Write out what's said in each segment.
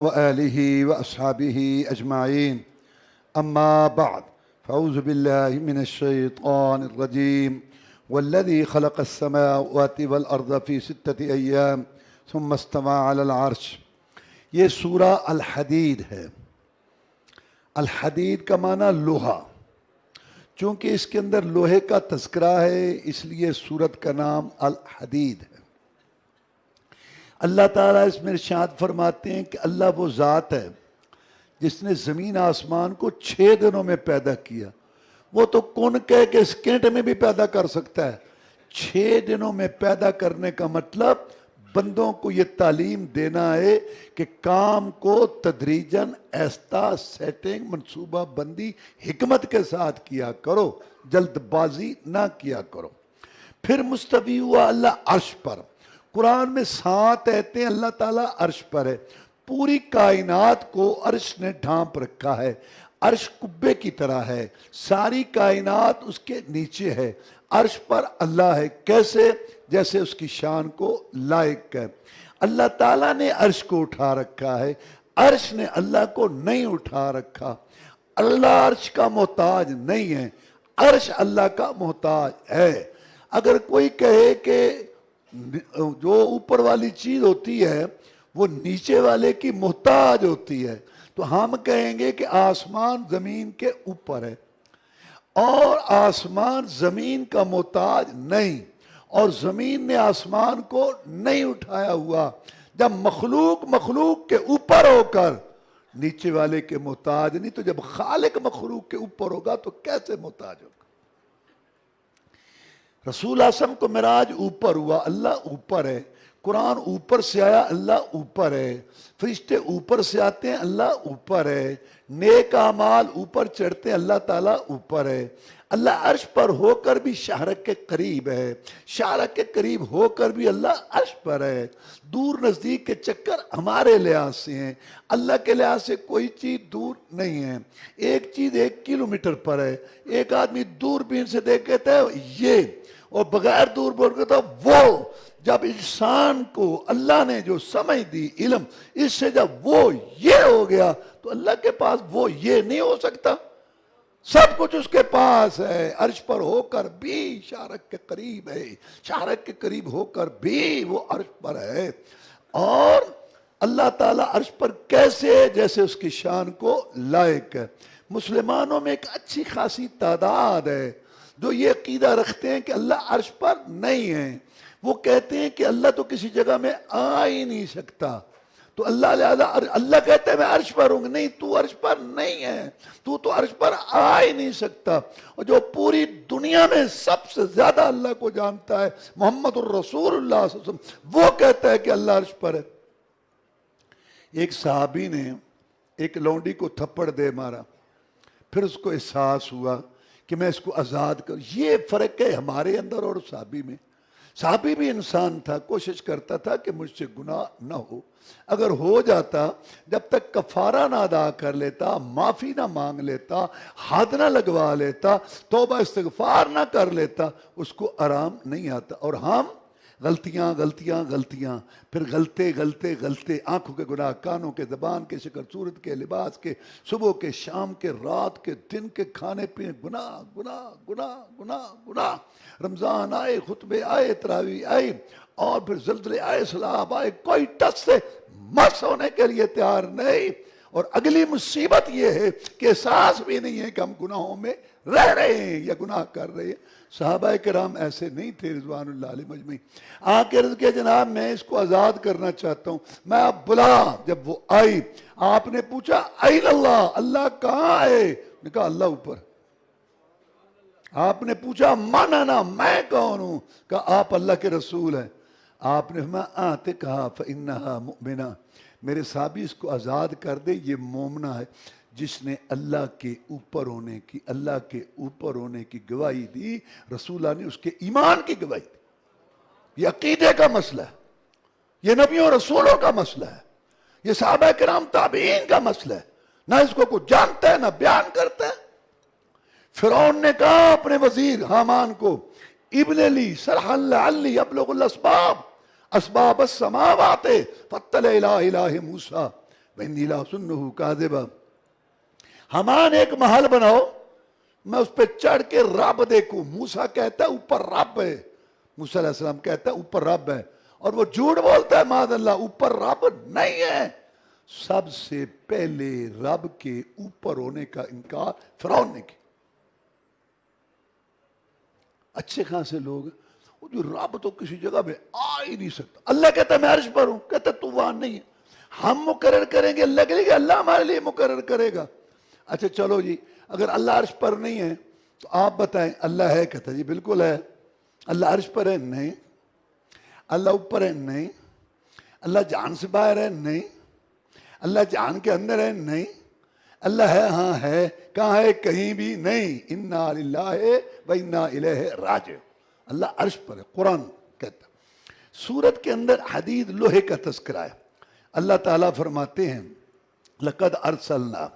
وآله وأصحابه أجمعين أما بعد فأعوذ بالله من الشيطان الرجيم والذي خلق السماوات والأرض في 6 أيام ثم استوى على العرش. یہ سورہ الحدید ہے. الحدید کا معنی لوہا. چونکہ اس کے اندر لوہے کا تذکرہ ہے اس لیے سورت کا نام الحدید ہے. اللہ تعالیٰ اس میں ارشاد فرماتے ہیں کہ اللہ وہ ذات ہے جس نے زمین آسمان کو 6 دنوں میں پیدا کیا. وہ تو کن کہہ کے سیکنڈ میں بھی پیدا کر سکتا ہے. 6 دنوں میں پیدا کرنے کا مطلب بندوں کو یہ تعلیم دینا ہے کہ کام کو تدریجاً ایستا سیٹنگ منصوبہ بندی حکمت کے ساتھ کیا کرو، جلد بازی نہ کیا کرو. پھر مستوی ہوا اللہ عرش پر. قرآن میں 7 آیتیں اللہ تعالیٰ عرش پر ہے. پوری کائنات کو عرش نے ڈھانپ رکھا ہے. عرش قبے کی طرح ہے، ساری کائنات اس کے نیچے ہے. عرش پر اللہ ہے. کیسے؟ جیسے اس کی شان کو لائق ہے. اللہ تعالیٰ نے عرش کو اٹھا رکھا ہے، عرش نے اللہ کو نہیں اٹھا رکھا. اللہ عرش کا محتاج نہیں ہے، عرش اللہ کا محتاج ہے. اگر کوئی کہے کہ جو اوپر والی چیز ہوتی ہے وہ نیچے والے کی محتاج ہوتی ہے تو ہم کہیں گے کہ آسمان زمین کے اوپر ہے اور آسمان زمین کا محتاج نہیں، اور زمین نے آسمان کو نہیں اٹھایا ہوا. جب مخلوق کے اوپر ہو کر نیچے والے کے محتاج نہیں تو جب خالق مخلوق کے اوپر ہوگا تو کیسے محتاج ہوگا؟ رسول اعظم کو معراج اوپر ہوا، اللہ اوپر ہے. قرآن اوپر سے آیا، اللہ اوپر ہے. فرشتے اوپر سے آتے ہیں، اللہ اوپر ہے. نیک اعمال اوپر چڑھتے ہیں، اللہ تعالیٰ اوپر ہے. اللہ عرش پر ہو کر بھی شارک کے قریب ہے، شارک کے قریب ہو کر بھی اللہ عرش پر ہے. دور نزدیک کے چکر ہمارے لحاظ سے ہیں، اللہ کے لحاظ سے کوئی چیز دور نہیں ہے. ایک چیز 1 کلومیٹر پر ہے. ایک آدمی دوربین سے دیکھ کہتا ہے یہ، اور بغیر دور بول کے تو وہ. جب انسان کو اللہ نے جو سمجھ دی علم، اس سے جب وہ یہ ہو گیا تو اللہ کے پاس وہ یہ نہیں ہو سکتا. سب کچھ اس کے پاس ہے. عرش پر ہو کر بھی شارک کے قریب ہے، شارک کے قریب ہو کر بھی وہ عرش پر ہے. اور اللہ تعالیٰ عرش پر کیسے؟ جیسے اس کی شان کو لائق ہے. مسلمانوں میں ایک اچھی خاصی تعداد ہے جو یہ عقیدہ رکھتے ہیں کہ اللہ عرش پر نہیں ہے. وہ کہتے ہیں کہ اللہ تو کسی جگہ میں آ ہی نہیں سکتا. تو اللہ کہتا ہے میں عرش پر ہوں. نہیں، تو عرش پر نہیں ہے، تو عرش پر آ ہی نہیں سکتا. اور جو پوری دنیا میں سب سے زیادہ اللہ کو جانتا ہے، محمد الرسول اللہ صلی اللہ علیہ وسلم، وہ کہتا ہے کہ اللہ عرش پر ہے. ایک صحابی نے ایک لونڈی کو تھپڑ دے مارا. پھر اس کو احساس ہوا کہ میں اس کو آزاد کروں. یہ فرق ہے ہمارے اندر اور صحابی میں. صحابی بھی انسان تھا، کوشش کرتا تھا کہ مجھ سے گناہ نہ ہو. اگر ہو جاتا، جب تک کفارہ نہ ادا کر لیتا، معافی نہ مانگ لیتا، حد نہ لگوا لیتا، توبہ استغفار نہ کر لیتا، اس کو آرام نہیں آتا. اور ہم غلطیاں، پھر غلطے، آنکھوں کے گناہ، کانوں کے، زبان کے، شکل صورت کے، لباس کے، صبح کے، شام کے، رات کے، دن کے، کھانے پینے، گناہ. رمضان آئے، خطبے آئے، تراویح آئے، اور پھر زلزلے آئے، سیلاب آئے، کوئی ٹس سے مس ہونے کے لیے تیار نہیں. اور اگلی مصیبت یہ ہے کہ احساس بھی نہیں ہے کہ ہم گناہوں میں رہ رہے ہیں یا گناہ کر رہے ہیں. صحابہ کرام ایسے نہیں تھے رضوان اللہ علیہ مجمعین. آنکھ عرض کے جناب میں اس کو آزاد کرنا چاہتا ہوں. میں آپ بلا. جب وہ آئی، آپ نے پوچھا این اللہ، اللہ کہاں ہے؟ نے کہا اللہ اوپر. آپ نے پوچھا من انا، میں کون ہوں؟ کہا آپ اللہ کے رسول ہیں. آپ نے فرمایا اعتقھا فانھا مؤمنہ. میرے صحابی اس کو آزاد کر دے، یہ مومنہ ہے جس نے اللہ کے اوپر ہونے کی گواہی دی. رسول اللہ نے اس کے ایمان کی گواہی دی. یہ عقیدے کا مسئلہ ہے، یہ نبیوں رسولوں کا مسئلہ ہے، یہ صحابہ کرام تابعین کا مسئلہ ہے. نہ اس کو کوئی جانتا ہے نہ بیان کرتا ہے. فرعون نے کہا اپنے وزیر حامان کو ابن لی صرحا لعلی ابلغ الاسباب اسباب السماوات فاطلع الی الہ موسیٰ. وَإِنِّي لَأَظُنُّهُ كَاذِبًا، حمان ایک محل بناؤ، میں اس پہ چڑھ کے رب دیکھوں۔ موسیٰ کہتا ہے اوپر رب ہے، موسیٰ علیہ السلام کہتا ہے اوپر رب ہے، اور وہ جھوٹ بولتا ہے معاذ اللہ، اوپر رب نہیں ہے۔ سب سے پہلے رب کے اوپر ہونے کا انکار فرعون نے کیا۔ اچھے خاصے لوگ وہ جو رب تو کسی جگہ میں آ ہی نہیں سکتا، اللہ کہتا ہے میں عرش پر ہوں، کہتا ہے تو وہاں نہیں ہے، ہم مقرر کریں گے اللہ کے لیے کہ اللہ ہمارے لیے مقرر کرے گا۔ اچھا چلو جی، اگر اللہ عرش پر نہیں ہے تو آپ بتائیں اللہ ہے؟ کہتا ہے جی بالکل ہے۔ اللہ عرش پر ہے؟ نہیں۔ اللہ اوپر ہے؟ نہیں۔ اللہ جان سے باہر ہے؟ نہیں۔ اللہ جان کے اندر ہے؟ نہیں۔ اللہ ہے؟ ہاں ہے۔ کہاں ہے؟ کہیں بھی نہیں۔ انا للہ و انا الیہ راجعون۔ اللہ عرش پر ہے، قرآن کہتا ہے۔ سورت کے اندر حدید لوہے کا تذکرہ ہے۔ اللہ تعالیٰ فرماتے ہیں لقد ارسلنا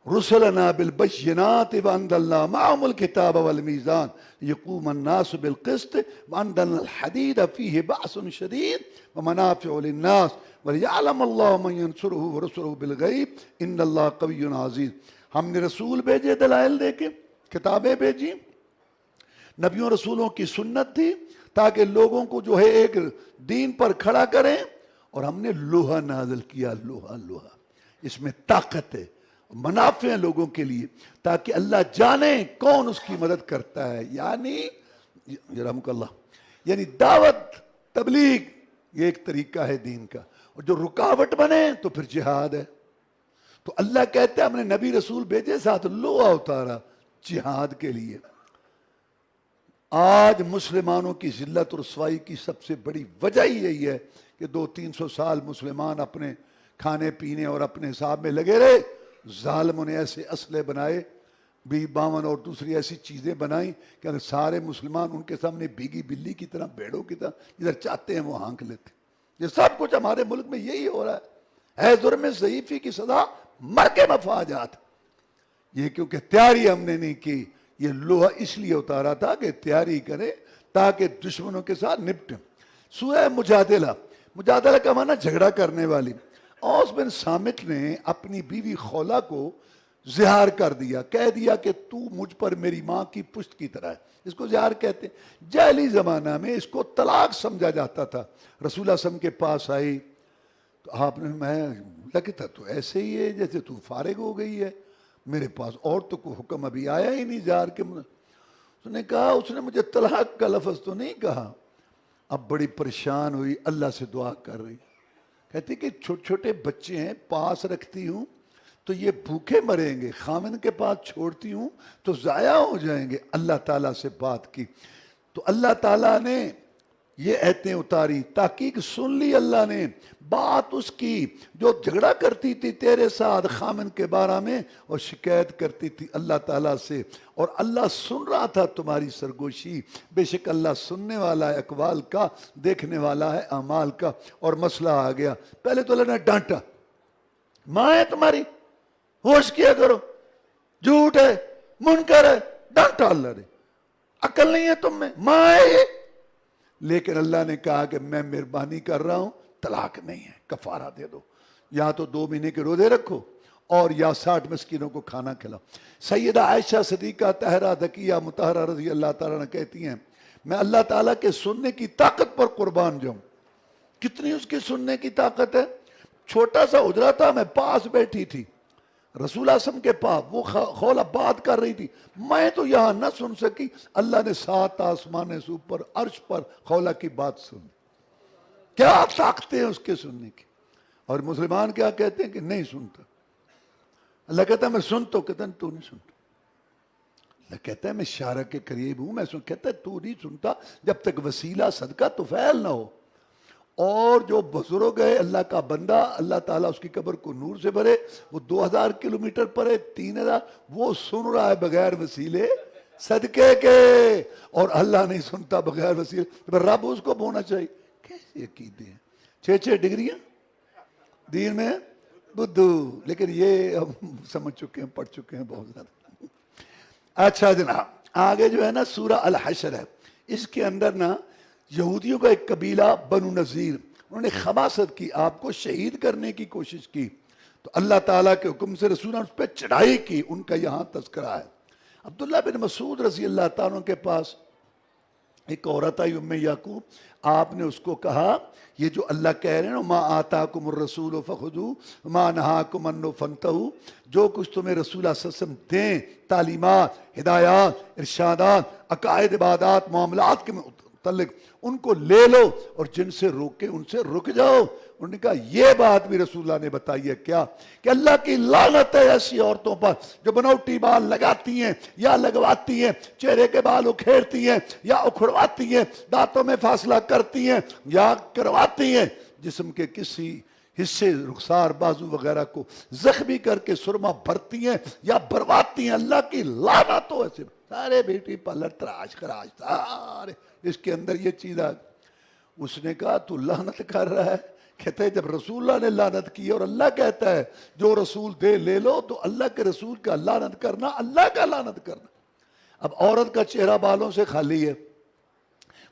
رسلنا بالبينات وانزلنا معهم الكتاب والميزان ليقوم الناس بالقسط وانزلنا الحديد فيه بأس شديد ومنافع للناس وليعلم الله من ينصره ورسله بالغيب ان الله قوي عزيز۔ ہم نے رسول بھیجے، دلائل دے کے کتابیں بھیجی، نبیوں رسولوں کی سنت تھی تاکہ لوگوں کو جو ہے ایک دین پر کھڑا کریں، اور ہم نے لوہا نازل کیا، لوہا اس میں طاقت ہے، منافع ہیں لوگوں کے لیے، تاکہ اللہ جانے کون اس کی مدد کرتا ہے۔ یعنی رحمک اللہ، یعنی دعوت تبلیغ یہ ایک طریقہ ہے دین کا، اور جو رکاوٹ بنے تو پھر جہاد ہے۔ تو اللہ کہتے ہیں ہم نے نبی رسول بھیجے، ساتھ لوہا اتارا جہاد کے لیے۔ آج مسلمانوں کی ذلت و رسوائی کی سب سے بڑی وجہ ہی یہی ہے کہ 200-300 سال مسلمان اپنے کھانے پینے اور اپنے حساب میں لگے رہے، ظالموں نے ایسے اسلحے بنائے، B-52 اور دوسری ایسی چیزیں بنائیں کہ اگر سارے مسلمان ان کے سامنے بھیگی بلی کی طرح، بھیڑوں کی طرح ادھر چاہتے ہیں وہ ہانک لیتے۔ یہ سب کچھ ہمارے ملک میں یہی ہو رہا ہے جرم ضعیفی کی سزا مر کے مفاجات۔ یہ کیونکہ تیاری ہم نے نہیں کی، یہ لوہا اس لیے اتارا تھا کہ تیاری کرے تاکہ دشمنوں کے ساتھ نپٹیں۔ سورہ مجادلہ کا معنی جھگڑا کرنے والی۔ اوس بن صامت نے اپنی بیوی خولا کو زہار کر دیا، کہہ دیا کہ تو مجھ پر میری ماں کی پشت کی طرح ہے۔ اس کو زہار کہتے ہیں۔ جاہلی زمانہ میں اس کو طلاق سمجھا جاتا تھا۔ رسول اللہ صلی اللہ علیہ وسلم کے پاس آئی تو آپ نے، میں لگتا تو ایسے ہی ہے جیسے تو فارغ ہو گئی ہے، میرے پاس اور تو کوئی حکم ابھی آیا ہی نہیں زہار کے۔ اس نے کہا، اس نے مجھے طلاق کا لفظ تو نہیں کہا۔ اب بڑی پریشان ہوئی، اللہ سے دعا کر رہی، کہتی کہ چھوٹے چھوٹے بچے ہیں پاس رکھتی ہوں تو یہ بھوکے مریں گے، خامن کے پاس چھوڑتی ہوں تو ضائع ہو جائیں گے۔ اللہ تعالیٰ سے بات کی تو اللہ تعالیٰ نے یہ ایتیں اتاری، تحقیق سن لی اللہ نے بات اس کی جو جھگڑا کرتی تھی تیرے ساتھ خامن کے بارے میں اور شکایت کرتی تھی اللہ تعالیٰ سے، اور اللہ سن رہا تھا تمہاری سرگوشی۔ بے شک اللہ سننے والا ہے اقوال کا، دیکھنے والا ہے اعمال کا۔ اور مسئلہ آ گیا، پہلے تو اللہ نے ڈانٹا، ماں ہے تمہاری، ہوش کیا کرو، جھوٹ ہے، منکر ہے، ڈانٹا اللہ نے، عقل نہیں ہے تم میں، ماں ہے یہ۔ لیکن اللہ نے کہا کہ میں مہربانی کر رہا ہوں، طلاق نہیں ہے، کفارہ دے دو، یا تو 2 مہینے کے روزے رکھو اور یا 60 مسکینوں کو کھانا کھلاؤ۔ سیدہ عائشہ صدیقہ طاہرہ ذکیہ مطہرہ رضی اللہ تعالیٰ عنہ کہتی ہیں میں اللہ تعالیٰ کے سننے کی طاقت پر قربان جاؤں۔ کتنی اس کی سننے کی طاقت ہے؟ چھوٹا سا حجرہ تھا، میں پاس بیٹھی تھی رسول اللہ صلی اللہ علیہ وسلم کے پاس، وہ خولا بات کر رہی تھی، میں تو یہاں نہ سن سکی، اللہ نے 7 آسمان سے اوپر عرش پر خولا کی بات سن۔ کیا طاقتیں ہیں اس کے سننے کی۔ اور مسلمان کیا کہتے ہیں کہ نہیں سنتا، اللہ کہتا ہے میں سن تو، کہتا ہے تو نہیں سنتا۔ اللہ کہتا ہے میں شارع کے قریب ہوں، میں کہتا ہے تو نہیں سنتا جب تک وسیلہ صدقہ طفیل نہ ہو۔ اور جو بزرگ ہے اللہ کا بندہ، اللہ تعالیٰ اس کی قبر کو نور سے بھرے، وہ 2000 کلومیٹر پر ہے، 3000، وہ سن رہا ہے بغیر وسیلے صدقے کے، اور اللہ نہیں سنتا بغیر وسیلے، رب اس کو بونا چاہیے۔ کیسے عقیدے ہیں؟ 6 ڈگریاں دین میں بدھو، لیکن یہ ہم سمجھ چکے ہیں، پڑھ چکے ہیں بہت زیادہ۔ اچھا جناب، آگے جو ہے نا سورہ الحشر ہے، اس کے اندر نا یہودیوں کا ایک قبیلہ بنو نذیر، انہوں نے خباثت کی، آپ کو شہید کرنے کی کوشش کی، تو اللہ تعالیٰ کے حکم سے رسول نے اس پہ چڑھائی کی، ان کا یہاں تذکرہ ہے۔ عبداللہ بن مسعود رضی اللہ تعالیٰ کے پاس ایک عورت آئی ام یعقوب، آپ نے اس کو کہا یہ جو اللہ کہہ رہے ہیں نا ما آتاکم الرسول فخذوہ ما نہاکم عنہ فانتہوا، جو کچھ تمہیں رسول اللہ صلی اللہ علیہ وسلم دیں، تعلیمات، ہدایات، ارشادات، عقائد، عبادات، معاملات کے متعلق ان کو لے لو، اور جن سے روکے ان سے رک جاؤ۔ انہوں نے کہا یہ بات بھی رسول اللہ نے بتائی ہے کیا، کہ اللہ کی لعنت ہے ایسی عورتوں پر جو بنوٹی بال لگاتی ہیں یا لگواتی ہیں، چہرے کے بال اکھیڑتی ہیں یا اکھڑواتی ہیں، دانتوں میں فاصلہ کرتی ہیں یا کرواتی ہیں، جسم کے کسی حصے رخسار بازو وغیرہ کو زخمی کر کے سرما بھرتی ہیں یا برواتی ہیں، اللہ کی لعنت ہو ایسے سارے بیٹی پالر تراش کراش سارے اس کے اندر یہ چیز آ۔ اس نے کہا تو لعنت کر رہا ہے؟ کہتے ہیں جب رسول اللہ نے لعنت کی اور اللہ کہتا ہے جو رسول دے لے لو، تو اللہ کے رسول کا لعنت کرنا اللہ کا لعنت کرنا۔ اب عورت کا چہرہ بالوں سے خالی ہے،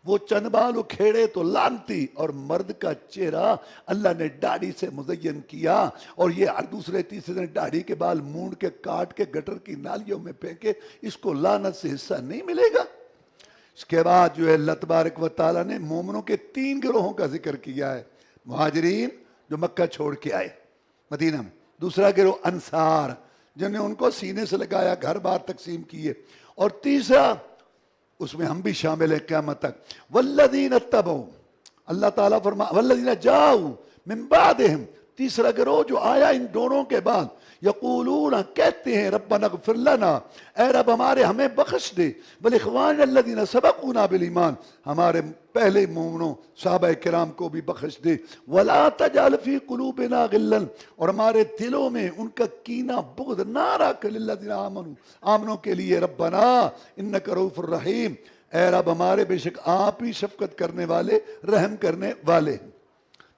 وہ چند بال اکھیڑے تو لعنتی، اور مرد کا چہرہ اللہ نے داڑھی سے مزین کیا، اور یہ ہر دوسرے تیسرے دن داڑھی کے بال مونڈ کے کاٹ کے گٹر کی نالیوں میں پھینکے، اس کو لعنت سے حصہ نہیں ملے گا۔ اس کے بعد جو ہے اللہ تبارک و تعالیٰ نے مومنوں کے 3 گروہوں کا ذکر کیا ہے۔ مہاجرین جو مکہ چھوڑ کے آئے مدینہ میں، دوسرا گروہ انصار جنہوں نے ان کو سینے سے لگایا، گھر بار تقسیم کیے، اور تیسرا اس میں ہم بھی شامل ہیں قیامت تک، والذین اتبعوا، اللہ تعالیٰ والذین جاؤوا من بعدہم، تیسرا گروہ جو آیا ان دونوں کے بعد، یقولون کہتے ہیں ربنا اغفر لنا، اے رب ہمارے ہمیں بخش دے، والاخوان الذین سبقونا بالایمان، ہمارے پہلے مومنوں صحابہ کرام کو بھی بخش دے، ولا تجعل فی قلوبنا غلا، اور ہمارے دلوں میں ان کا کینہ بغض نہ رکھ، للذین آمنوا، آمنوں کے لیے، ربنا انک رؤوف الرحیم، اے رب ہمارے بے شک آپ ہی شفقت کرنے والے رحم کرنے والے ہیں۔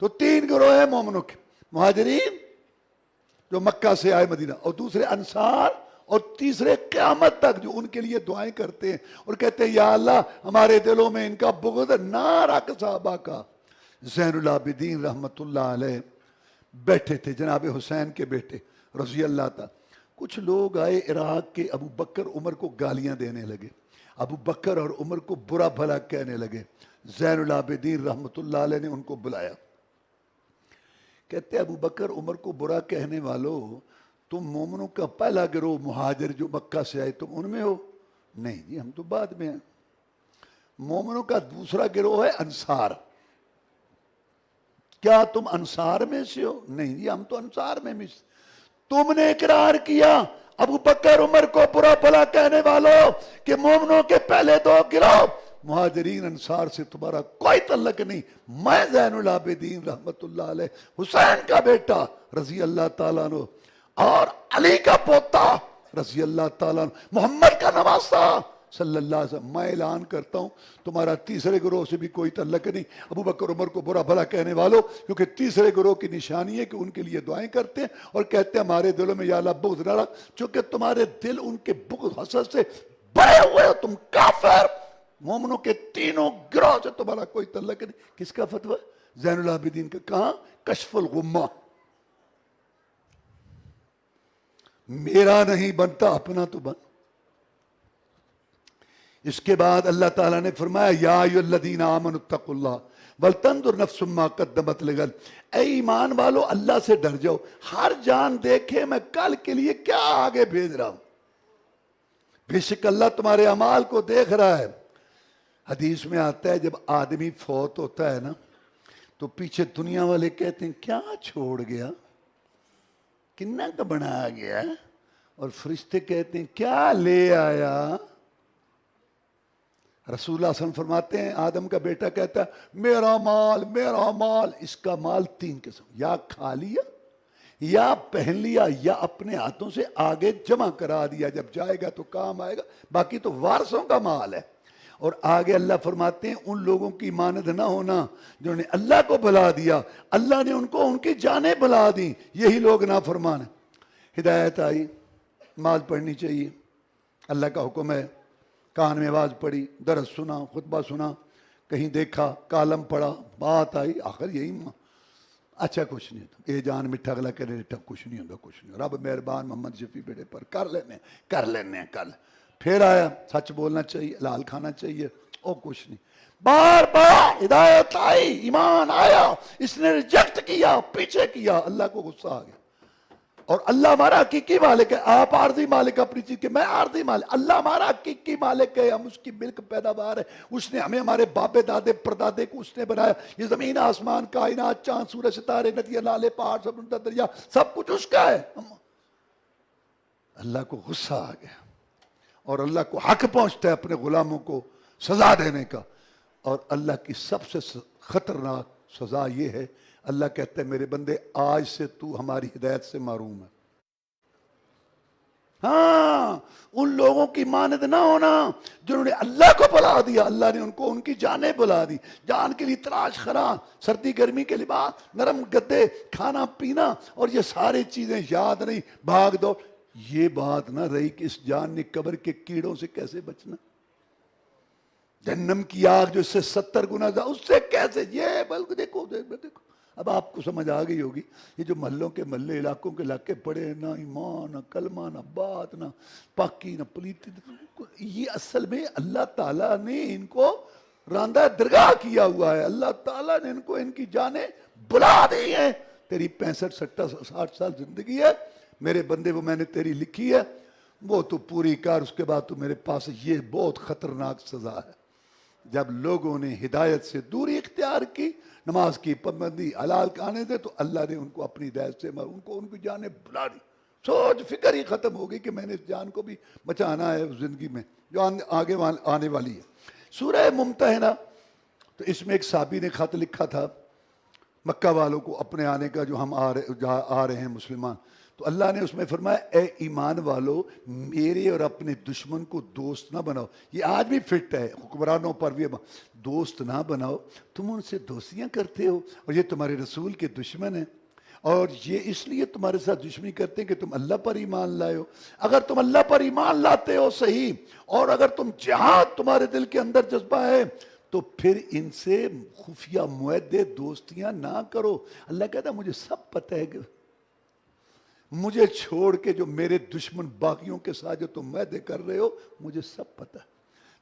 تو 3 گروہ ہیں مومنوں کے، مہاجرین جو مکہ سے آئے مدینہ، اور دوسرے انصار، اور تیسرے قیامت تک جو ان کے لیے دعائیں کرتے ہیں اور کہتے ہیں یا اللہ ہمارے دلوں میں ان کا بغض نہ رکھ۔ صحابہ کا زین العابدین رحمت اللہ علیہ بیٹھے تھے، جناب حسین کے بیٹے رضی اللہ تعالی، کچھ لوگ آئے عراق کے، ابو بکر عمر کو گالیاں دینے لگے، ابو بکر اور عمر کو برا بھلا کہنے لگے۔ زین العابدین رحمت اللہ علیہ نے ان کو بلایا، کہتے ابو بکر عمر کو برا کہنے والوں، تم مومنوں کا پہلا گروہ مہاجر جو مکہ سے آئے تم ان میں ہو؟ نہیں جی ہم تو بعد میں ہیں۔ مومنوں کا دوسرا گروہ ہے انصار، کیا تم انصار میں سے ہو؟ نہیں جی ہم تو انصار میں سے۔ تم نے اقرار کیا ابو بکر عمر کو برا بھلا کہنے والوں کہ مومنوں کے پہلے 2 گروہ مہاجرین انصار سے تمہارا کوئی تعلق نہیں، میں زین العابدین رحمت اللہ علیہ حسین کا بیٹا رضی اللہ تعالیٰ عنہ اور علی کا پوتا رضی اللہ تعالیٰ عنہ، محمد کا نواسا صلی اللہ علیہ وسلم، میں اعلان کرتا ہوں تمہارا تیسرے گروہ سے بھی کوئی تعلق نہیں، ابو بکر عمر کو برا بھلا کہنے والوں، کیونکہ تیسرے گروہ کی نشانی ہے کہ ان کے لیے دعائیں کرتے ہیں اور کہتے ہیں ہمارے دلوں میں یا اللہ بغض نہ رکھ، چونکہ تمہارے دل ان کے بغض حسد سے بھرے ہوئے ہو، تم کافر۔ مومنوں کے 3 گروہ سے تمہارا کوئی تعلق نہیں۔ کس کا فتویٰ؟ زین العابدین کا۔ کہاں؟ کشف الغمہ۔ میرا نہیں بنتا اپنا تو بن۔ اس کے بعد اللہ تعالیٰ نے فرمایا یا ایھا الذین آمنوا اتقوا اللہ ولتنظر نفس ما قدمت لغد، اے ایمان والو اللہ سے ڈر جاؤ، ہر جان دیکھے میں کل کے لیے کیا آگے بھیج رہا ہوں، بے شک اللہ تمہارے اعمال کو دیکھ رہا ہے۔ حدیث میں آتا ہے جب آدمی فوت ہوتا ہے نا تو پیچھے دنیا والے کہتے ہیں کیا چھوڑ گیا، کنا کا بنا گیا، اور فرشتے کہتے ہیں کیا لے آیا۔ رسول اللہ صلی اللہ علیہ وسلم فرماتے ہیں آدم کا بیٹا کہتا ہے میرا مال میرا مال، اس کا مال 3 قسم، یا کھا لیا یا پہن لیا یا اپنے ہاتھوں سے آگے جمع کرا دیا، جب جائے گا تو کام آئے گا، باقی تو وارثوں کا مال ہے۔ اور آگے اللہ فرماتے ہیں ان لوگوں کی مانند نہ ہونا جنہوں نے اللہ کو بھلا دیا، اللہ نے ان کو ان کی جانیں بھلا دی، یہی لوگ نافرمان ہیں۔ ہدایت آئی، نماز پڑھنی چاہیے، اللہ کا حکم ہے، کان میں آواز پڑی، درس سنا، خطبہ سنا، کہیں دیکھا کالم پڑھا بات آئی آخر یہی اچھا کچھ نہیں ہوتا یہ جان مٹھا گلا کرے کچھ نہیں ہوتا کچھ نہیں رب مہربان محمد شفیع بیٹے پر کر لینے ہیں کل پھر آیا سچ بولنا چاہیے حلال کھانا چاہیے او کچھ نہیں بار بار ہدایت آئی ایمان آیا اس نے ریجیکٹ کیا پیچھے کیا اللہ کو غصہ آ گیا اور اللہ ہمارا حقیقی مالک ہے آپ عارضی مالک اپنی چیز کے میں عارضی مالک اللہ ہمارا حقیقی مالک ہے ہم اس کی ملک پیداوار ہے اس نے ہمیں ہمارے باپے دادے پردادے کو اس نے بنایا یہ زمین آسمان کائنات چاند سورج ستارے ندیاں نالے پہاڑ سمندر دریا سب کچھ اس کا ہے اللہ کو غصہ آ گیا اور اللہ کو حق پہنچتا ہے اپنے غلاموں کو سزا دینے کا اور اللہ کی سب سے خطرناک سزا یہ ہے اللہ کہتے ہیں میرے بندے آج سے تو ہماری ہدایت سے محروم ہے ہاں ان لوگوں کی مانند نہ ہونا جنہوں نے اللہ کو بلا دیا اللہ نے ان کو ان کی جانیں بلا دی جان کے لیے تلاش خران سردی گرمی کے لباس نرم گدے کھانا پینا اور یہ ساری چیزیں یاد نہیں بھاگ دو یہ بات نہ رہی کہ اس جان نے قبر کے کیڑوں سے کیسے بچنا جہنم کی آگ جو اس سے 70 گنا اس سے کیسے یہ بلکہ دیکھو اب آپ کو سمجھ آ گئی ہوگی یہ جو محلوں کے محلے علاقوں کے علاقے پڑے نہ ایمان نہ کلمہ نہ بات نہ پاکی نہ پلیتی یہ اصل میں اللہ تعالیٰ نے ان کو راندہ درگاہ کیا ہوا ہے اللہ تعالیٰ نے ان کو ان کی جانیں بلا دی ہیں تیری 65 60 سال زندگی ہے میرے بندے وہ میں نے تیری لکھی ہے وہ تو پوری کر اس کے بعد تو میرے پاس یہ بہت خطرناک سزا ہے جب لوگوں نے ہدایت سے دوری اختیار کی نماز کی پابندی حلال کھانے دے تو اللہ نے ان کو اپنی ہدایت سے ان کی جانیں بلا دی سوچ فکر ہی ختم ہو گئی کہ میں نے اس جان کو بھی بچانا ہے زندگی میں جو آگے آنے والی ہے سورہ ممتحنہ تو اس میں ایک صحابی نے خط لکھا تھا مکہ والوں کو اپنے آنے کا جو ہم آ رہے ہیں مسلمان تو اللہ نے اس میں فرمایا اے ایمان والو میرے اور اپنے دشمن کو دوست نہ بناؤ یہ آج بھی فٹ ہے حکمرانوں پر بھی دوست نہ بناؤ تم ان سے دوستیاں کرتے ہو اور یہ تمہارے رسول کے دشمن ہیں اور یہ اس لیے تمہارے ساتھ دشمنی کرتے ہیں کہ تم اللہ پر ایمان لائے ہو اگر تم اللہ پر ایمان لاتے ہو صحیح اور اگر تم جہاد تمہارے دل کے اندر جذبہ ہے تو پھر ان سے خفیہ معاہدے دوستیاں نہ کرو اللہ کہتا ہے مجھے سب پتہ ہے کہ مجھے چھوڑ کے جو میرے دشمن باقیوں کے ساتھ جو تم معاہدے کر رہے ہو مجھے سب پتہ ہے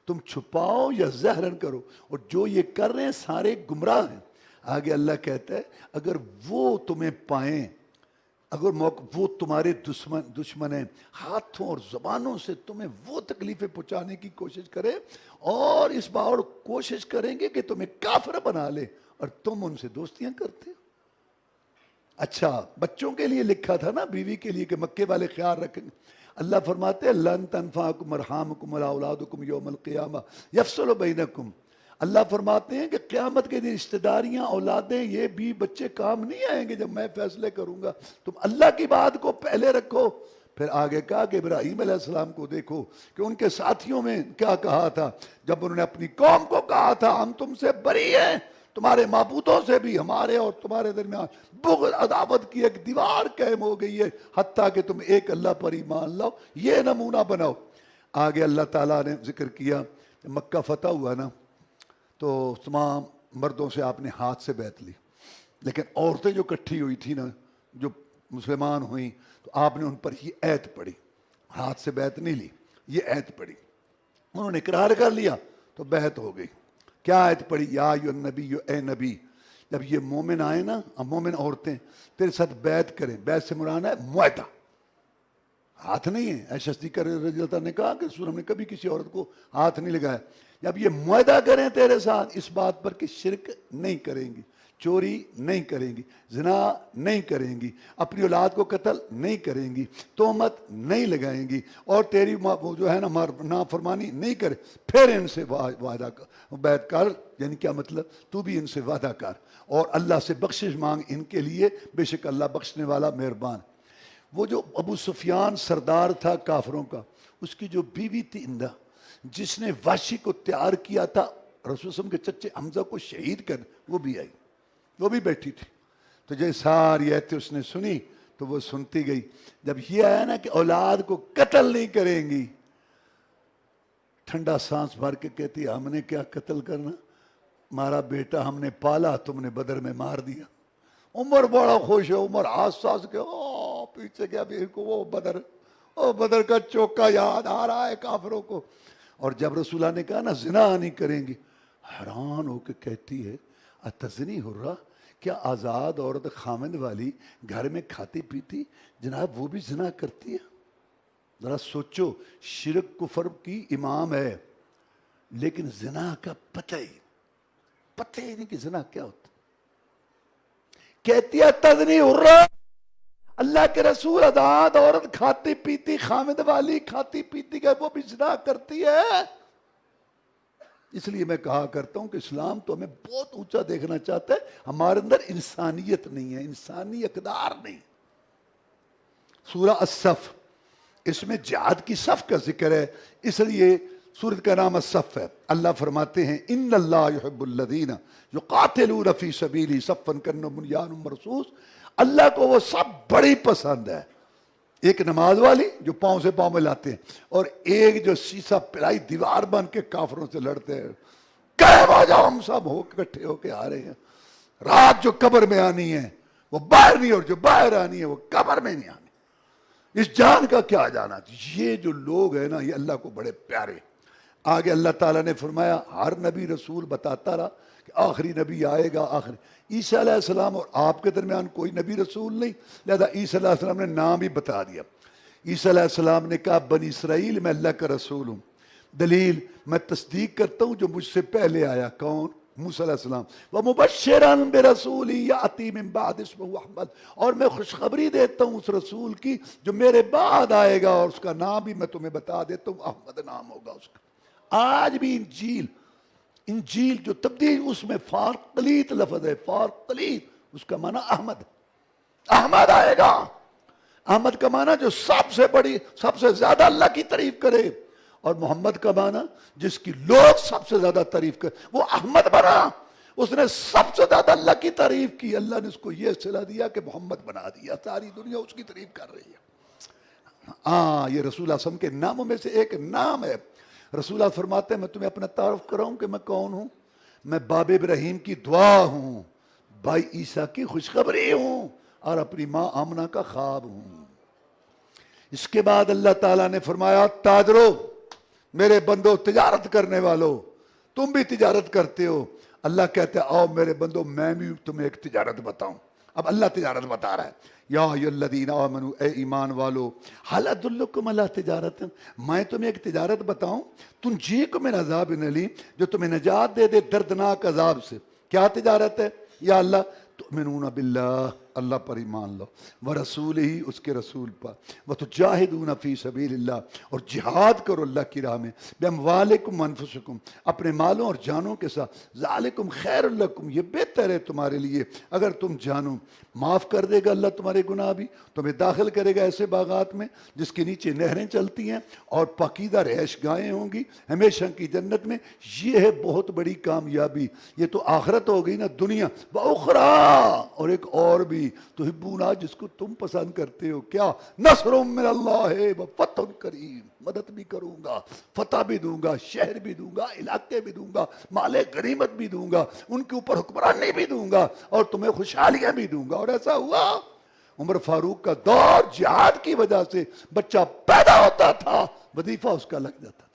تم چھپاؤ یا ظاہراً کرو اور جو یہ کر رہے ہیں سارے گمراہ ہیں آگے اللہ کہتا ہے اگر وہ تمہیں پائیں اگر وہ تمہارے دشمن ہیں ہاتھوں اور زبانوں سے تمہیں وہ تکلیفیں پہنچانے کی کوشش کریں اور اس بار کوشش کریں گے کہ تمہیں کافر بنا لے اور تم ان سے دوستیاں کرتے ہو اچھا بچوں کے لیے لکھا تھا نا بیوی کے لیے کہ مکے والے خیال رکھیں اللہ فرماتے ہیں لن تنفعکم ارحامکم ولا اولادکم یوم القیامہ یفصل بینکم اللہ فرماتے ہیں کہ قیامت کے دن رشتہ داریاں اولادیں یہ بھی بچے کام نہیں آئیں گے جب میں فیصلے کروں گا تم اللہ کی بات کو پہلے رکھو پھر آگے کہا کہ ابراہیم علیہ السلام کو دیکھو کہ ان کے ساتھیوں میں کیا کہا تھا جب انہوں نے اپنی قوم کو کہا تھا ہم تم سے بری ہیں تمہارے معبودوں سے بھی ہمارے اور تمہارے درمیان بغض عداوت کی ایک دیوار قائم ہو گئی ہے حتیٰ کہ تم ایک اللہ پر ایمان لاؤ یہ نمونہ بناؤ آگے اللہ تعالیٰ نے ذکر کیا مکہ فتح ہوا نا تو تمام مردوں سے آپ نے ہاتھ سے بیعت لی لیکن عورتیں جو کٹھی ہوئی تھی نا جو مسلمان ہوئیں تو آپ نے ان پر یہ ایت پڑھی ہاتھ سے بیعت نہیں لی یہ ایت پڑھی انہوں نے اقرار کر لیا تو بیعت ہو گئی کیا آیت پڑھی یا ایھا النبی اے نبی جب یہ مومن آئے نا مومن عورتیں تیرے ساتھ بیعت کریں بیعت سے مراد ہے معاہدہ ہاتھ نہیں ہے عائشہ صدیقہ رضی اللہ عنہا نے کہا کہ رسول ہم نے کبھی کسی عورت کو ہاتھ نہیں لگایا جب یہ معاہدہ کریں تیرے ساتھ اس بات پر کہ شرک نہیں کریں گی چوری نہیں کریں گی زنا نہیں کریں گی اپنی اولاد کو قتل نہیں کریں گی تہمت نہیں لگائیں گی اور تیری جو ہے نا نافرمانی نہیں کرے پھر ان سے وعدہ بیعت کر یعنی کیا مطلب تو بھی ان سے وعدہ کر اور اللہ سے بخشش مانگ ان کے لیے بے شک اللہ بخشنے والا مہربان وہ جو ابو سفیان سردار تھا کافروں کا اس کی جو بیوی تھی اندہ جس نے وحشی کو تیار کیا تھا رسول صلی اللہ علیہ وسلم کے چچے حمزہ کو شہید کر وہ بھی آئی وہ بھی بیٹھی تھی تو جب ساری آیتیں اس نے سنی تو وہ سنتی گئی جب یہ آیا نا کہ اولاد کو قتل نہیں کریں گی ٹھنڈا سانس بھر کے کہتی ہم نے کیا قتل کرنا ہمارا بیٹا ہم نے پالا، تم نے بدر میں مار دیا۔ عمر بڑا خوش ہے، عمر ہاتھ ساس کے پیچھے گیا بھی کو وہ بدر کا چوکا یاد آ رہا ہے کافروں کو۔ اور جب رسول اللہ نے کہا نا زنا نہیں کریں گی، حیران ہو کے کہتی ہے اتزنی حرہ، کیا آزاد عورت خامند والی گھر میں کھاتی پیتی جناب وہ بھی زنا کرتی ہے؟ ذرا سوچو، شرک کفر کی امام ہے لیکن زنا کا پتہ ہی نہیں کہ زنا کیا ہوتا۔ کہتی ہے تزنی حرہ، اللہ کے رسول آزاد عورت کھاتی پیتی خامد والی کھاتی پیتی کا وہ بھی زنا کرتی ہے۔ اس لیے میں کہا کرتا ہوں کہ اسلام تو ہمیں بہت اونچا دیکھنا چاہتا ہے، ہمارے اندر انسانیت نہیں ہے، انسانی اقدار نہیں۔ سورہ الصف، اس میں جہاد کی صف کا ذکر ہے، اس لیے سورت کا نام الصف ہے۔ اللہ فرماتے ہیں ان اللہ یحب الذین یقاتلون فی سبیلہ صفا کانہم بنیان مرصوص، اللہ کو وہ سب بڑی پسند ہے، ایک نماز والی جو پاؤں سے پاؤں میں لاتے ہیں، اور ایک جو سیسا پلائی دیوار بن کے کافروں سے لڑتے ہیں۔ قائم ہو جاؤ، ہم سب اکٹھے ہو کے آ رہے ہیں۔ رات جو قبر میں آنی ہے وہ باہر نہیں، اور جو باہر آنی ہے وہ قبر میں نہیں آنی۔ اس جان کا کیا جانا؟ یہ جو لوگ ہیں نا یہ اللہ کو بڑے پیارے۔ آگے اللہ تعالیٰ نے فرمایا ہر نبی رسول بتاتا رہا کہ آخری نبی آئے گا، آخری عیسیٰ علیہ السلام اور آپ کے درمیان کوئی نبی رسول نہیں، لہذا عیسیٰ علیہ السلام نے نام ہی بتا دیا۔ عیسیٰ علیہ السلام نے کہا بنی اسرائیل میں اللہ کا رسول ہوں، دلیل میں تصدیق کرتا ہوں جو مجھ سے پہلے آیا۔ کون؟ موسیٰ علیہ السلام۔ وَمُبَشِّرًا بِرَسُولٍ يَأْتِي مِن بَعْدِهِ اسْمُهُ احمد، اور میں خوشخبری دیتا ہوں اس رسول کی جو میرے بعد آئے گا، اور اس کا نام بھی میں تمہیں بتا دیتا ہوں، احمد نام ہوگا اس کا۔ آج بھی انجیل جو تبدیل اس میں فارقلیت لفظ ہے، فارقلیت اس کا معنی احمد، احمد آئے گا۔ احمد کا معنی جو سب سے بڑی، سب سے زیادہ اللہ کی تعریف کرے، اور محمد کا معنی جس کی لوگ سب سے زیادہ تعریف کرے، وہ احمد بنا، اس نے سب سے زیادہ اللہ کی تعریف کی، اللہ نے اس کو یہ صلہ دیا کہ محمد بنا دیا، ساری دنیا اس کی تعریف کر رہی ہے۔ یہ رسول اللہ صلی اللہ علیہ وسلم کے ناموں میں سے ایک نام ہے۔ رسول اللہ فرماتے ہیں میں تمہیں اپنا تعارف کراؤں کہ میں کون ہوں؟ میں باب ابراہیم کی دعا ہوں، بھائی عیسیٰ کی خوشخبری ہوں، اور اپنی ماں آمنہ کا خواب ہوں۔ اس کے بعد اللہ تعالیٰ نے فرمایا تاجرو، میرے بندو تجارت کرنے والو، تم بھی تجارت کرتے ہو۔ اللہ کہتے ہیں آؤ میرے بندو میں بھی تمہیں ایک تجارت بتاؤں۔ اب اللہ تجارت بتا رہا ہے، یا ایھا الذین آمنوا، اے ایمان والو، ھل ادلکم علی تجارت، میں تمہیں ایک تجارت بتاؤں تنجیکم من عذاب علیم، جو تمہیں نجات دے دے دردناک عذاب سے۔ کیا تجارت ہے؟ یا اللہ تؤمنون باللہ، اللہ پر ایمان لو، ورسولہ، اس کے رسول پر، وتجاہدون فی سبیل اللہ، اور جہاد کرو اللہ کی راہ میں، باموالکم وانفسکم، اپنے مالوں اور جانوں کے ساتھ، ذالکم خیر لکم، یہ بہتر ہے تمہارے لیے اگر تم جانو۔ معاف کر دے گا اللہ تمہارے گناہ بھی، تمہیں داخل کرے گا ایسے باغات میں جس کے نیچے نہریں چلتی ہیں، اور پاکیزہ رہائش گاہیں ہوں گی ہمیشہ کی جنت میں۔ یہ ہے بہت بڑی کامیابی۔ یہ تو آخرت ہو گئی نا، دنیا وأخرى، اور ایک اور بھی تحبونہ، جس کو تم پسند کرتے ہو، کیا؟ نصر من اللہ وفتح قریب، مدد بھی کروں گا، فتح بھی دوں گا، شہر بھی دوں گا، علاقے بھی دوں گا، مال غنیمت بھی دوں گا، ان کے اوپر حکمرانی بھی دوں گا، اور تمہیں خوشحالیاں بھی دوں گا۔ اور ایسا ہوا، عمر فاروق کا دور جہاد کی وجہ سے بچہ پیدا ہوتا تھا، وظیفہ اس کا لگ جاتا تھا۔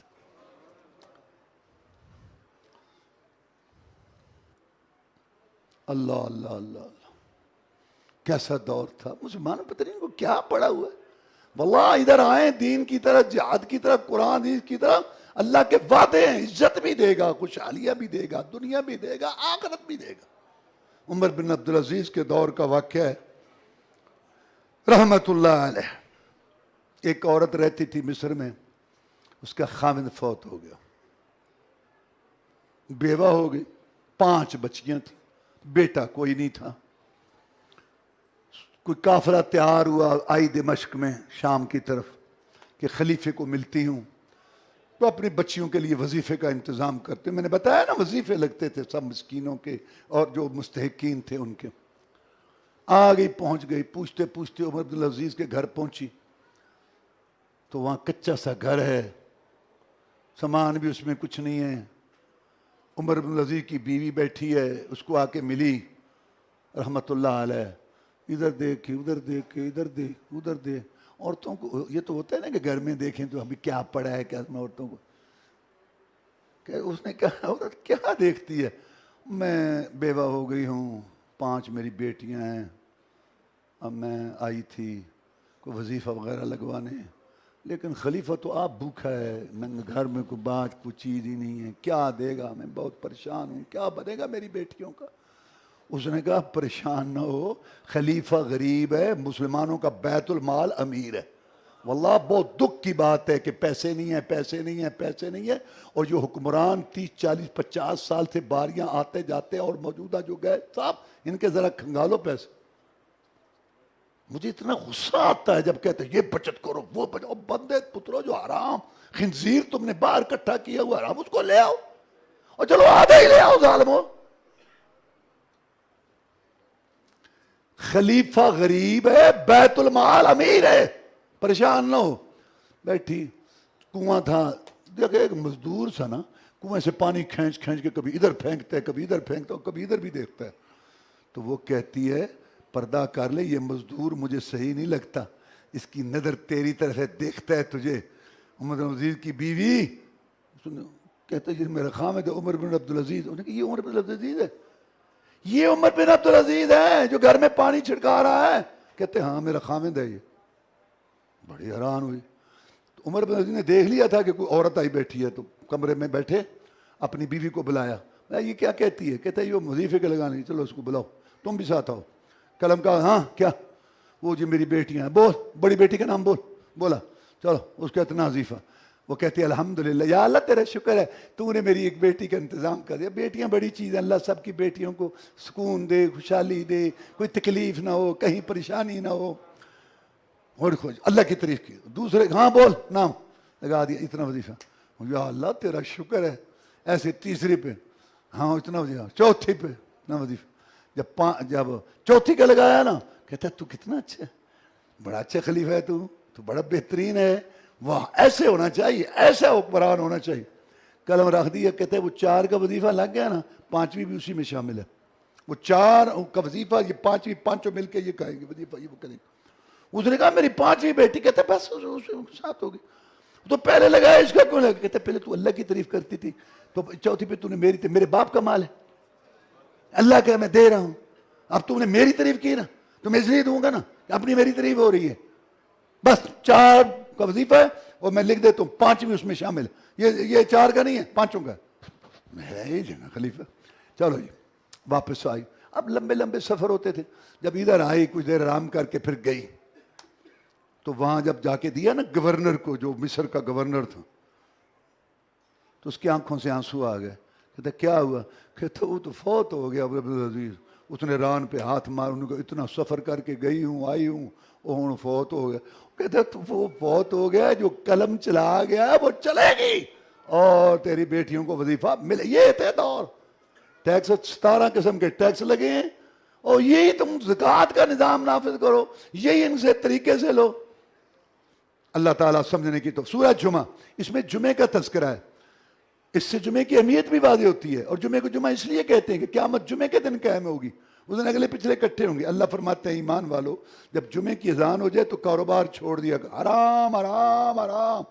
اللہ اللہ اللہ اللہ، کیسا دور تھا۔ مسلمان پتہ نہیں ان کو کیا پڑا ہوا ہے، واللہ ادھر آئیں دین کی طرح، جہاد کی طرح، قرآن کی طرح، اللہ کے وعدے ہیں، عزت بھی دے گا، خوشحالیاں بھی دے گا، دنیا بھی دے گا، آخرت بھی دے گا۔ عمر بن عبدالعزیز کے دور کا واقعہ ہے، رحمت اللہ علیہ۔ ایک عورت رہتی تھی مصر میں، اس کا خاوند فوت ہو گیا، بیوہ ہو گئی، 5 بچیاں تھیں، بیٹا کوئی نہیں تھا۔ کوئی قافلہ تیار ہوا، آئی دمشق میں شام کی طرف کہ خلیفے کو ملتی ہوں، تو اپنی بچیوں کے لیے وظیفے کا انتظام کرتے۔ میں نے بتایا نا وظیفے لگتے تھے سب مسکینوں کے اور جو مستحقین تھے ان کے۔ آگئی، پہنچ گئی، پوچھتے پوچھتے عمر بن العزیز کے گھر پہنچی تو وہاں کچا سا گھر ہے، سامان بھی اس میں کچھ نہیں ہے، عمر بن العزیز کی بیوی بیٹھی ہے، اس کو آ کے ملی رحمت اللہ علیہ، ادھر دیکھ ادھر دیکھ ادھر دیکھ ادھر دیکھ. عورتوں کو یہ تو ہوتا ہے نا کہ گھر میں دیکھیں تو ابھی کیا پڑا ہے کیا میں عورتوں کو. کہ اس نے کہا عورت کیا دیکھتی ہے؟ میں بیوہ ہو گئی ہوں، 5 میری بیٹیاں ہیں، اب میں آئی تھی کوئی وظیفہ وغیرہ لگوانے، لیکن خلیفہ تو آپ بھوکا ہے، گھر میں کوئی بات کوئی چیز ہی نہیں ہے، کیا دے گا؟ میں بہت پریشان ہوں، کیا بنے گا میری بیٹیوں کا؟ اس نے کہا پریشان نہ ہو، خلیفہ غریب ہے، مسلمانوں کا بیت المال امیر ہے. واللہ بہت دکھ کی بات ہے کہ پیسے نہیں ہیں پیسے نہیں ہیں پیسے نہیں ہیں، اور جو حکمران 30 40 50 سال سے باریاں آتے جاتے اور موجودہ جو گئے صاحب ان کے ذرا کھنگالو پیسے. مجھے اتنا غصہ آتا ہے جب کہتے ہیں یہ بچت کرو وہ بچت، بندے پترو جو حرام خنزیر تم نے باہر اکٹھا کیا ہوا حرام اس کو لے آؤ، اور چلو آدھا ہی لے آؤ ظالمو. خلیفہ غریب ہے، بیت المال امیر ہے، پریشان نہ ہو. بیٹھی کنواں تھا، دیکھے ایک مزدور تھا نا، کنویں سے پانی کھینچ کھینچ کے کبھی ادھر پھینکتا ہے کبھی ادھر پھینکتا ہے کبھی ادھر بھی دیکھتا ہے. تو وہ کہتی ہے پردہ کر لے، یہ مزدور مجھے صحیح نہیں لگتا، اس کی نظر تیری طرف ہے، دیکھتا ہے تجھے. عمر بن عزیز کی بیوی کہتا ہے یہ میرا خامد ہے عمر بن عبدالعزیز. انہوں نے کہا یہ عمر بن عبدالعزیز ہے، یہ عمر بن عبدالعزیز ہے جو گھر میں پانی چھڑکا رہا ہے. کہتے ہاں میرا خامد ہے یہ. بڑی حیران ہوئی. عمر بن عزیز نے دیکھ لیا تھا کہ کوئی عورت آئی بیٹھی ہے، تو کمرے میں بیٹھے اپنی بیوی کو بلایا. یہ کیا کہتی ہے؟ کہتا ہے یہ وظیفے کے لگانے، چلو اس کو بلاؤ تم بھی ساتھ آؤ. قلم کا ہاں کیا؟ وہ جی میری بیٹیاں ہیں. بول بڑی بیٹی کا نام بول. بولا چلو اس کا اتنا وظیفہ. وہ کہتی ہے الحمدللہ یا اللہ تیرا شکر ہے تو نے میری ایک بیٹی کا انتظام کر دیا. بیٹیاں بڑی چیز ہیں، اللہ سب کی بیٹیوں کو سکون دے، خوشحالی دے، کوئی تکلیف نہ ہو، کہیں پریشانی نہ ہو. اور کھوج اللہ کی تعریف کی. دوسرے ہاں بول نام لگا دیا اتنا وظیفہ. یا اللہ تیرا شکر ہے. ایسے تیسری پہ ہاں اتنا وظیفہ، چوتھی پہ اتنا وظیفہ. جب چوتھی کا لگایا نا کہتا ہے تو کتنا اچھا ہے، بڑا اچھا خلیفہ ہے تو بڑا بہترین ہے، واہ ایسے ہونا چاہیے، ایسا حکمران ہونا چاہیے. قلم رکھ دیا. کہتے ہیں وہ 4 کا وظیفہ لگ گیا نا، 5ویں بھی اسی میں شامل ہے. وہ 4 کا وظیفہ یہ 5ویں پانچوں مل کے یہ کہیں گے وظیفہ یہ وہ کریں گے. اس نے کہا میری 5ویں بیٹی. کہتے بس اس ساتھ ہوگی. تو پہلے لگایا اس کا کیوں لگا؟ کہتے پہلے تو اللہ کی تعریف کرتی تھی، تو چوتھی پہ تو نے میری میرے باپ کا مال ہے، اللہ کا میں دے رہا ہوں، اب تم نے میری تعریف کی نا تو میں اس لیے دوں گا نا، اپنی میری تعریف ہو رہی ہے. بس 4 کا وظیفہ ہے اور میں لکھ دیتا ہوں 5ویں اس میں شامل ہے. یہ 4 کا نہیں ہے، 5 کا ہے یہ جگہ خلیفہ. چلو جی واپس آئی. اب لمبے لمبے سفر ہوتے تھے. جب ادھر آئی کچھ دیر آرام کر کے پھر گئی، تو وہاں جب جا کے دیا نا گورنر کو، جو مصر کا گورنر تھا، تو اس کی آنکھوں سے آنسو آ گئے. کہتا کیا ہوا؟ کہتا وہ تو فوت ہو گیا عبد العزیز. اس نے ران پہ ہاتھ مار، انہوں نے کہا اتنا سفر کر کے گئی ہوں آئی ہوں وہ فوت ہو گیا. کہتا تو وہ فوت ہو گیا، جو قلم چلا گیا وہ چلے گی اور تیری بیٹیوں کو وظیفہ ملے. یہ تھے دور، ٹیکس 17 قسم کے ٹیکس لگے ہیں، اور یہی تم زکوٰۃ کا نظام نافذ کرو، یہی ان سے طریقے سے لو. اللہ تعالیٰ سمجھنے کی. تو سورہ جمعہ، اس میں جمعے کا تذکرہ ہے، اس سے جمعے کی اہمیت بھی واضح ہوتی ہے. اور جمعے کو جمعہ اس لیے کہتے ہیں کہ قیامت جمعے کے دن قائم ہوگی، اس دن اگلے پچھلے اکٹھے ہوں گے. اللہ فرماتے ہیں ایمان والو جب جمعے کی اذان ہو جائے تو کاروبار چھوڑ دیا، حرام حرام حرام.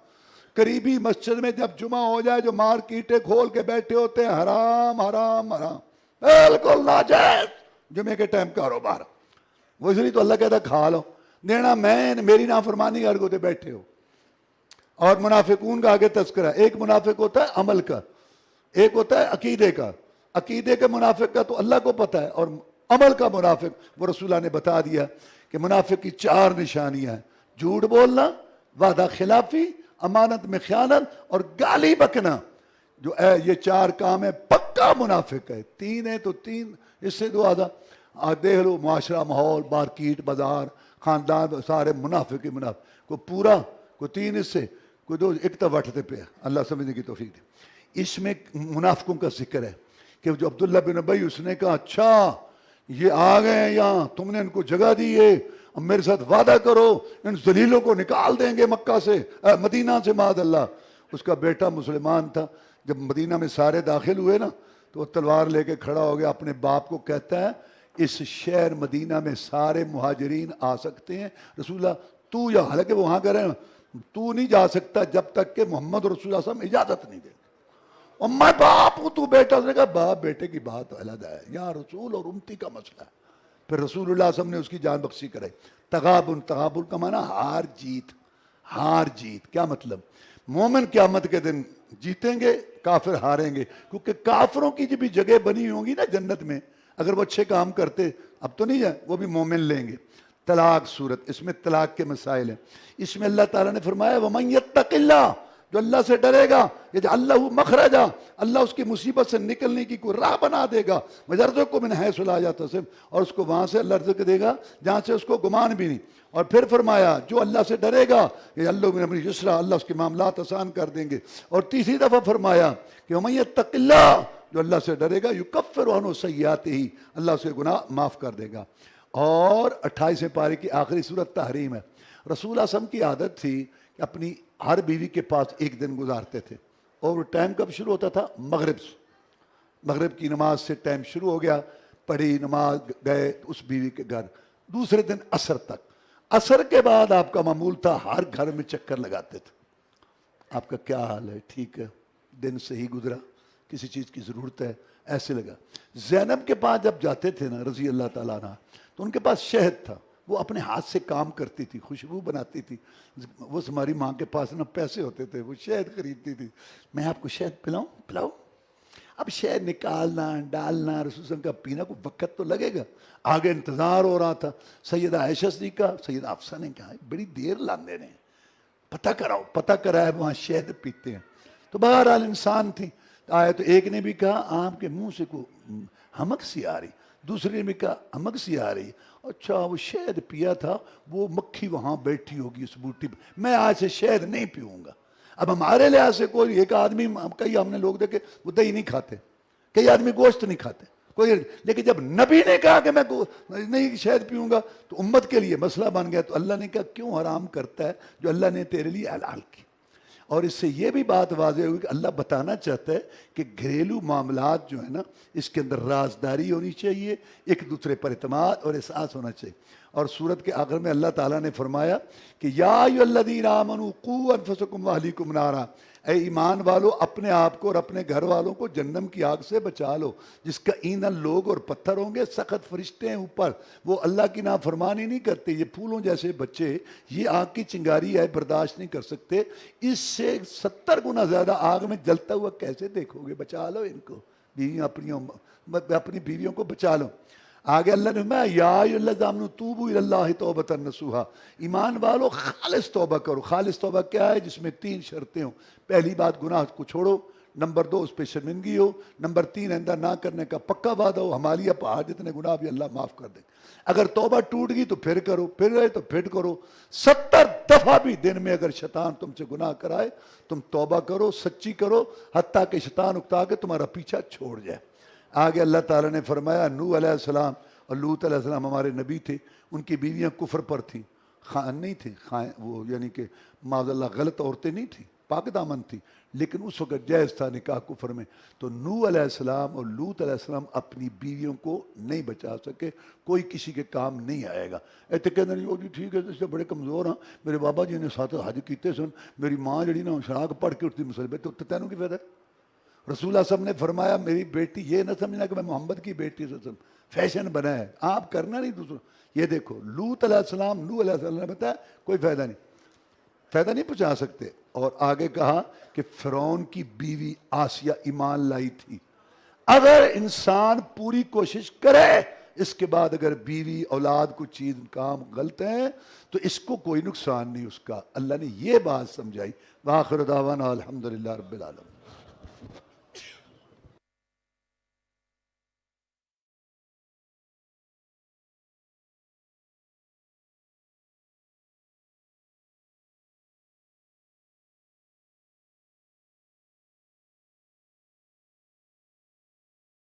قریبی مسجد میں جب جمعہ ہو جائے جو مارکیٹیں کھول کے بیٹھے ہوتے ہیں، حرام حرام حرام، بالکل ناجائز جمعے کے ٹائم کاروبار. وہ اس لیے تو اللہ کہتا ہے کھا لو، دینا میں میری نافرمانی کر کے بیٹھے ہو. اور منافقون کا آگے تذکرہ. ایک منافق ہوتا ہے عمل کا، ایک ہوتا ہے عقیدے کا. عقیدے کے منافق کا تو اللہ کو پتہ ہے، اور عمل کا منافق وہ رسول اللہ نے بتا دیا کہ منافق کی 4 نشانیاں ہیں: جھوٹ بولنا، وعدہ خلافی، امانت میں خیانت، اور گالی بکنا. جو یہ 4 کام ہے پکا منافق ہے. 3 ہے تو 3 اس سے 2 آدھا. دیکھ لو معاشرہ، ماحول، مارکیٹ، بازار، خاندان، سارے منافق ہی منافق. کوئی پورا، کوئی 3 اس سے، کوئی 2 ایک تو وٹتے پہ. اللہ سمجھنے کی توفیق دے. اس میں منافقوں کا ذکر ہے کہ جو عبداللہ بن ابی، اس نے کہا اچھا یہ آ گئے ہیں یہاں، تم نے ان کو جگہ دی ہے، اب میرے ساتھ وعدہ کرو ان ذلیلوں کو نکال دیں گے مکہ سے، مدینہ سے. معاذ اللہ. اس کا بیٹا مسلمان تھا. جب مدینہ میں سارے داخل ہوئے نا تو وہ تلوار لے کے کھڑا ہو گیا، اپنے باپ کو کہتا ہے اس شہر مدینہ میں سارے مہاجرین آ سکتے ہیں، رسول اللہ تو یا، حالانکہ وہ وہاں کہہ رہے ہیں تو نہیں جا سکتا جب تک کہ محمد رسول اللہ صلی اللہ علیہ وسلم اجازت نہیں دیں گے، اور میں باپ ہوں تو بیٹا، اس نے کہا باپ بیٹے کی بات علیحدہ ہے، یہاں رسول اور امتی کا مسئلہ ہے۔ پھر رسول اللہ صلی اللہ علیہ وسلم نے اس کی جان بخشی کرائی۔ تغابن، تغابن کا معنی ہار جیت، ہار جیت کیا مطلب؟ مومن قیامت کے دن جیتیں گے، کافر ہاریں گے، کیونکہ کافروں کی جو بھی جگہ بنی ہوں گی نا جنت میں، اگر وہ اچھے کام کرتے، اب تو نہیں ہے، وہ بھی مومن لیں گے۔ طلاق صورت، اس میں طلاق کے مسائل ہیں۔ اس میں اللہ تعالیٰ نے فرمایا وَمَن يَتَّقِ اللَّهَ، جو اللہ سے ڈرے گا، يَجْعَلْ لَهُ مَخْرَجًا، اللہ اس کی مصیبت سے نکلنے کی کوئی راہ بنا دے گا، وَيَرْزُقْهُ مِنْ حَيْثُ لَا يَحْتَسِبُ، اور اس کو وہاں سے اللہ رزق دے گا جہاں سے اس کو گمان بھی نہیں۔ اور پھر فرمایا جو اللہ سے ڈرے گا يَجْعَلْ لَهُ مِنْ أَمْرِهِ يُسْرًا، اللہ اس کے معاملات آسان کر دیں گے۔ اور تیسری دفعہ فرمایا کہ وَمَن يَتَّقِ اللَّهَ، جو اللہ سے ڈرے گا يُكَفِّرْ عَنْهُ سَيِّئَاتِهِ، اللہ اس کے گناہ معاف کر دے گا۔ اور 28 پارے کی آخری صورت تحریم ہے۔ رسول اللہ صلی اللہ علیہ وسلم کی عادت تھی کہ اپنی ہر بیوی کے پاس ایک دن گزارتے تھے، اور وہ ٹائم کب شروع ہوتا تھا؟ مغرب سے، مغرب کی نماز سے ٹائم شروع ہو گیا، پڑھی نماز، گئے اس بیوی کے گھر، دوسرے دن عصر تک، عصر کے بعد آپ کا معمول تھا ہر گھر میں چکر لگاتے تھے، آپ کا کیا حال ہے، ٹھیک ہے، دن صحیح گزرا، کسی چیز کی ضرورت ہے، ایسے لگا۔ زینب کے پاس جب جاتے تھے نا رضی اللہ تعالیٰ عنہ، تو ان کے پاس شہد تھا، وہ اپنے ہاتھ سے کام کرتی تھی، خوشبو بناتی تھی۔ وہ ہماری ماں کے پاس نا پیسے ہوتے تھے، وہ شہد خریدتی تھی، میں آپ کو شہد پلاؤں پلاؤ، اب شہد نکالنا ڈالنا رسول اللہ کا پینا کو وقت تو لگے گا، آگے انتظار ہو رہا تھا۔ سیدہ عائشہ صدیقہ، سیدہ حفصہ نے کہا بڑی دیر لاندے نے، پتہ کراؤ، پتہ کرایا وہاں شہد پیتے ہیں۔ تو بہرحال انسان تھی، آئے تو ایک نے بھی کہا آپ کے منہ سے کو ہمک سی آ رہی، دوسرے نے بھی کہا ہمک سی آ رہی، اچھا وہ شہد پیا تھا، وہ مکھی وہاں بیٹھی ہوگی اس بوٹی پہ، میں آج سے شہد نہیں پیوں گا۔ اب ہمارے لحاظ سے کوئی ایک آدمی، کئی ہم نے لوگ دیکھے وہ دہی نہیں کھاتے، کئی آدمی گوشت نہیں کھاتے کوئی، لیکن جب نبی نے کہا کہ میں نہیں شہد پیوں گا تو امت کے لیے مسئلہ بن گیا۔ تو اللہ نے کہا کیوں حرام کرتا ہے جو اللہ نے تیرے لیے حلال کی۔ اور اس سے یہ بھی بات واضح ہوئی کہ اللہ بتانا چاہتا ہے کہ گھریلو معاملات جو ہے نا، اس کے اندر رازداری ہونی چاہیے، ایک دوسرے پر اعتماد اور احساس ہونا چاہیے۔ اور سورت کے آخر میں اللہ تعالیٰ نے فرمایا کہ یا ایھا الذین آمنوا قوا انفسکم واہلیکم نارا، اے ایمان والو اپنے آپ کو اور اپنے گھر والوں کو جہنم کی آگ سے بچا لو، جس کا ایندھن لوگ اور پتھر ہوں گے، سخت فرشتے ہیں اوپر، وہ اللہ کی نافرمانی نہیں کرتے، یہ پھولوں جیسے بچے، یہ آگ کی چنگاری ہے برداشت نہیں کر سکتے، اس سے 70 گنا زیادہ آگ میں جلتا ہوا کیسے دیکھو گے، بچا لو ان کو، بیویاں اپنی بیویوں کو بچا لو۔ آگے اللہ نے فرمایا یا ایھا الذین آمنوا توبوا الی اللہ توبۃ نصوحا، ایمان والو خالص توبہ کرو۔ خالص توبہ کیا ہے؟ جس میں 3 شرطیں ہوں۔ پہلی بات گناہ کو چھوڑو، نمبر 2 اس پہ شرمندگی ہو، نمبر 3 آئندہ نہ کرنے کا پکا وعدہ ہو، ہمالیہ پہاڑ جتنے گناہ بھی اللہ معاف کر دے۔ اگر توبہ ٹوٹ گئی تو پھر کرو، پھر گئے تو پھر کرو، 70 دفعہ بھی دن میں اگر شیطان تم سے گناہ کرائے تم توبہ کرو، سچی کرو، حتیٰ کہ شیطان اکتا کے تمہارا پیچھا چھوڑ جائے۔ آگے اللہ تعالیٰ نے فرمایا نوح علیہ السلام اور لوط علیہ السلام ہمارے نبی تھے، ان کی بیویاں کفر پر تھیں، خائن نہیں تھیں، وہ یعنی کہ معاذ اللہ غلط عورتیں نہیں تھیں، پاک دامن تھیں، لیکن اس وقت جائز تھا نکاح کفر میں۔ تو نوح علیہ السلام اور لوط علیہ السلام اپنی بیویوں کو نہیں بچا سکے، کوئی کسی کے کام نہیں آئے گا۔ ایسے کہتے ہیں جی ٹھیک ہے اس سے بڑے کمزور ہیں، میرے بابا جی نے ساتھ حج کیتے سن، میری ماں جڑی نا شراک پڑھ کے اٹھتی مسلم، تو تینوں کی فائدہ ہے؟ رسول اللہ صلی اللہ علیہ وسلم نے فرمایا میری بیٹی، یہ نہ سمجھنا کہ میں محمد کی بیٹی سے فیشن بنا ہے، آپ کرنا نہیں دوسروں۔ یہ دیکھو لوط علیہ السلام، نوح علیہ السلام نے بتایا کوئی فائدہ نہیں پہنچا سکتے۔ اور آگے کہا کہ فرعون کی بیوی آسیہ ایمان لائی تھی۔ اگر انسان پوری کوشش کرے، اس کے بعد اگر بیوی اولاد کو چیز کام غلط ہیں تو اس کو کوئی نقصان نہیں اس کا، اللہ نے یہ بات سمجھائی۔ وآخر دعوانا الحمدللہ رب العالمین۔